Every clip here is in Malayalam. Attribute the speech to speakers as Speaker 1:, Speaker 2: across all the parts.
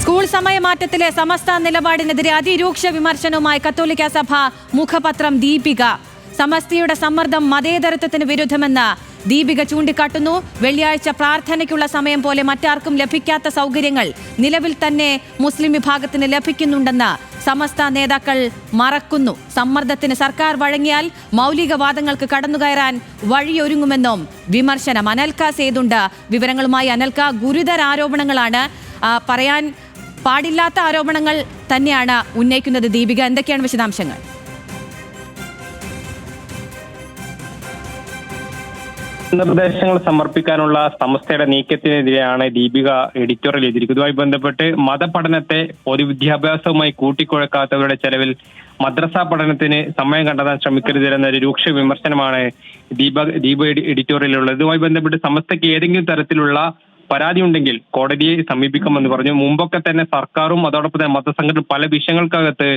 Speaker 1: സ്കൂൾ സമയമാറ്റത്തിലെ സമസ്ത നിലപാടിനെതിരെ അതിരൂക്ഷ വിമർശനവുമായി കത്തോലിക്ക സഭ മുഖപത്രം ദീപിക. സമസ്തയുടെ സമ്മർദ്ദം മതേതരത്വത്തിന് വിരുദ്ധമെന്ന് ദീപിക ചൂണ്ടിക്കാട്ടുന്നു. വെള്ളിയാഴ്ച പ്രാർത്ഥനയ്ക്കുള്ള സമയം പോലെ മറ്റാർക്കും ലഭിക്കാത്ത സൗകര്യങ്ങൾ നിലവിൽ തന്നെ മുസ്ലിം വിഭാഗത്തിന് ലഭിക്കുന്നുണ്ടെന്ന് സമസ്ത നേതാക്കൾ മറക്കുന്നു. സമ്മർദ്ദത്തിന് സർക്കാർ വഴങ്ങിയാൽ മൗലികവാദങ്ങൾക്ക് കടന്നുകയറാൻ വഴിയൊരുങ്ങുമെന്നും വിമർശനം. അനൽക സേതുണ്ട് വിവരങ്ങളുമായി. അനൽക, ഗുരുതര ആരോപണങ്ങളാണ്, പറയാൻ പാടില്ലാത്ത ആരോപണങ്ങൾ തന്നെയാണ് ഉന്നയിക്കുന്നത് ദീപിക. എന്തൊക്കെയാണ് വിശദാംശങ്ങൾ?
Speaker 2: നിർദ്ദേശങ്ങൾ സമർപ്പിക്കാനുള്ള സമസ്തയുടെ നീക്കത്തിനെതിരെയാണ് ദീപിക എഡിറ്റോറിയൽ എഴുതിയിരിക്കുന്നത്. ഇതുമായി ബന്ധപ്പെട്ട് മതപഠനത്തെ പൊതുവിദ്യാഭ്യാസവുമായി കൂട്ടിക്കുഴക്കാത്തവരുടെ ചെലവിൽ മദ്രസ പഠനത്തിന് സമയം കണ്ടെത്താൻ ശ്രമിക്കരുതെന്നൊരു രൂക്ഷ വിമർശനമാണ് ദീപ എഡിറ്റോറിയലുള്ളത്. ഇതുമായി ബന്ധപ്പെട്ട് സമസ്തയ്ക്ക് ഏതെങ്കിലും തരത്തിലുള്ള പരാതി ഉണ്ടെങ്കിൽ കോടതിയെ സമീപിക്കുമെന്ന് പറഞ്ഞു. മുമ്പൊക്കെ തന്നെ സർക്കാരും അതോടൊപ്പം തന്നെ മതസംഘടന പല വിഷയങ്ങൾക്കകത്ത്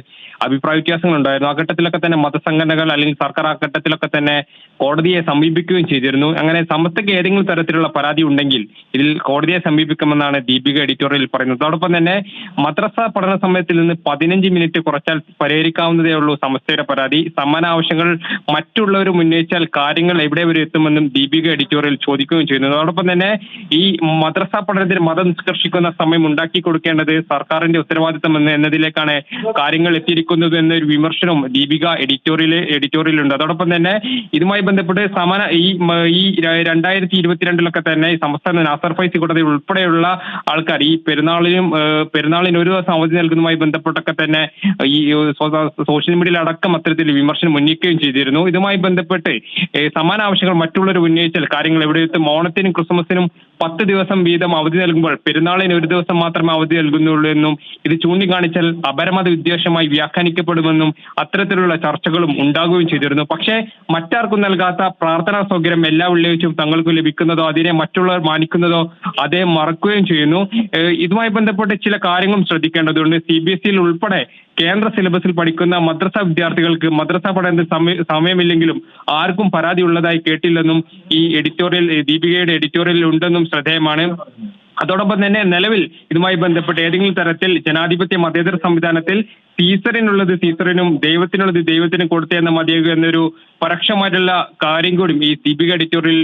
Speaker 2: അഭിപ്രായ വ്യത്യാസങ്ങൾ ഉണ്ടായിരുന്നു. ആ ഘട്ടത്തിലൊക്കെ തന്നെ മതസംഘടനകൾ അല്ലെങ്കിൽ സർക്കാർ ആ ഘട്ടത്തിലൊക്കെ തന്നെ കോടതിയെ സമീപിക്കുകയും ചെയ്തിരുന്നു. അങ്ങനെ സമസ്തയ്ക്ക് ഏതെങ്കിലും തരത്തിലുള്ള പരാതി ഉണ്ടെങ്കിൽ ഇതിൽ കോടതിയെ സമീപിക്കുമെന്നാണ് ദീപിക എഡിറ്റോറിയൽ പറയുന്നത്. അതോടൊപ്പം തന്നെ മദ്രസ പഠന സമയത്തിൽ നിന്ന് 15 മിനിറ്റ് കുറച്ചാൽ പരിഹരിക്കാവുന്നതേ ഉള്ളൂ സമസ്തയുടെ പരാതി. സമാന ആവശ്യങ്ങൾ മറ്റുള്ളവരും ഉന്നയിച്ചാൽ കാര്യങ്ങൾ എവിടെ വരെ എത്തുമെന്നും ദീപിക എഡിറ്റോറിയൽ ചോദിക്കുകയും ചെയ്യുന്നു. അതോടൊപ്പം തന്നെ ഈ മദ്രസ പഠനത്തിന് മതം നിഷ്കർഷിക്കുന്ന സമയം ഉണ്ടാക്കി കൊടുക്കേണ്ടത് സർക്കാരിന്റെ ഉത്തരവാദിത്തം എന്നതിലേക്കാണ് കാര്യങ്ങൾ എത്തിയിരിക്കുന്നത് എന്നൊരു വിമർശനവും ദീപിക എഡിറ്റോറിയലുണ്ട്. അതോടൊപ്പം തന്നെ ഇതുമായി ബന്ധപ്പെട്ട് സമാന ഈ 2022 തന്നെ ഈ സംസ്ഥാന നാസർ ഫൈസി കോടതി ഉൾപ്പെടെയുള്ള ആൾക്കാർ ഈ പെരുന്നാളിന് ഒരു ദിവസം അവധി നൽകുന്നതുമായി ബന്ധപ്പെട്ടൊക്കെ തന്നെ ഈ സോഷ്യൽ മീഡിയയിൽ അടക്കം അത്തരത്തിൽ വിമർശനം ഉന്നയിക്കുകയും ചെയ്തിരുന്നു. ഇതുമായി ബന്ധപ്പെട്ട് സമാന ആവശ്യങ്ങൾ മറ്റുള്ളവർ ഉന്നയിച്ചാൽ കാര്യങ്ങൾ എവിടെ എത്തും? ഓണത്തിനും ക്രിസ്മസിനും 10 ദിവസം വീതം അവധി നൽകുമ്പോൾ പെരുന്നാളിന് ഒരു ദിവസം മാത്രമേ അവധി നൽകുന്നുള്ളൂ എന്നും ഇത് ചൂണ്ടിക്കാണിച്ചാൽ അപരമത വിദ്വേഷമായി വ്യാഖ്യാനിക്കപ്പെടുമെന്നും അത്തരത്തിലുള്ള ചർച്ചകളും ഉണ്ടാകുകയും ചെയ്തിരുന്നു. പക്ഷേ മറ്റാർക്കും നൽകാത്ത പ്രാർത്ഥനാ സൗകര്യം എല്ലാ വെള്ളിയാഴ്ചയും തങ്ങൾക്ക് ലഭിക്കുന്നതോ അതിനെ മറ്റുള്ളവർ മാനിക്കുന്നതോ അതേ മറക്കുകയും ചെയ്യുന്നു. ഇതുമായി ബന്ധപ്പെട്ട് ചില കാര്യങ്ങളും ശ്രദ്ധിക്കേണ്ടതുണ്ട്. CBSE ഉൾപ്പെടെ കേന്ദ്ര സിലബസിൽ പഠിക്കുന്ന മദ്രസ വിദ്യാർത്ഥികൾക്ക് മദ്രസ പഠനത്തിന് സമയമില്ലെങ്കിലും ആർക്കും പരാതി ഉള്ളതായി കേട്ടില്ലെന്നും ഈ ദീപികയുടെ എഡിറ്റോറിയലിൽ ഉണ്ടെന്നും ശ്രദ്ധേയമാണ്. അതോടൊപ്പം തന്നെ നിലവിൽ ഇതുമായി ബന്ധപ്പെട്ട് ഏതെങ്കിലും തരത്തിൽ ജനാധിപത്യ മതേതര സംവിധാനത്തിൽ സീസറിനുള്ളത് സീസറിനും ദൈവത്തിനുള്ളത് ദൈവത്തിനും കൊടുത്തെന്ന മതിയാകുക എന്നൊരു പരോക്ഷമായിട്ടുള്ള കാര്യം കൂടി ഈ ദീപിക എഡിറ്റോറിയൽ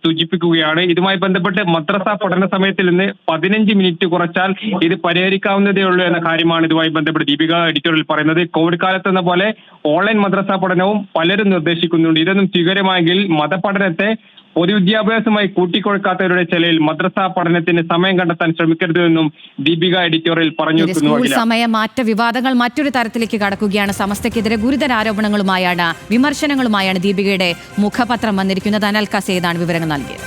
Speaker 2: സൂചിപ്പിക്കുകയാണ്. ഇതുമായി ബന്ധപ്പെട്ട് മദ്രസ പഠന സമയത്തിൽ നിന്ന് 15 മിനിറ്റ് കുറച്ചാൽ ഇത് പരിഹരിക്കാവുന്നതേ ഉള്ളൂ എന്ന കാര്യമാണ് ഇതുമായി ബന്ധപ്പെട്ട് ദീപിക എഡിറ്റോറിയൽ പറയുന്നത്. കോവിഡ് കാലത്ത് എന്ന പോലെ ഓൺലൈൻ മദ്രസ പഠനവും പലരും നിർദ്ദേശിക്കുന്നുണ്ട്. ഇതൊന്നും സ്വീകാര്യമായെങ്കിൽ മതപഠനത്തെ പൊതുവിദ്യാഭ്യാസമായി കൂട്ടിക്കൊടുക്കാത്തവരുടെ ചിലയിൽ മദ്രസ പഠനത്തിന് സമയം കണ്ടെത്താൻ ശ്രമിക്കരുതെന്നും ദീപിക എഡിറ്റോറിയൽ പറഞ്ഞു.
Speaker 1: സ്കൂൾ സമയമാറ്റ വിവാദങ്ങൾ മറ്റൊരു തരത്തിലേക്ക് കടക്കുകയാണ്. സമസ്തയ്ക്കെതിരെ ഗുരുതര ആരോപണങ്ങളുമായാണ് വിമർശനങ്ങളുമായാണ് ദീപികയുടെ മുഖപത്രം വന്നിരിക്കുന്നത്. അനൽക സേതാണ് വിവരങ്ങൾ നൽകിയത്.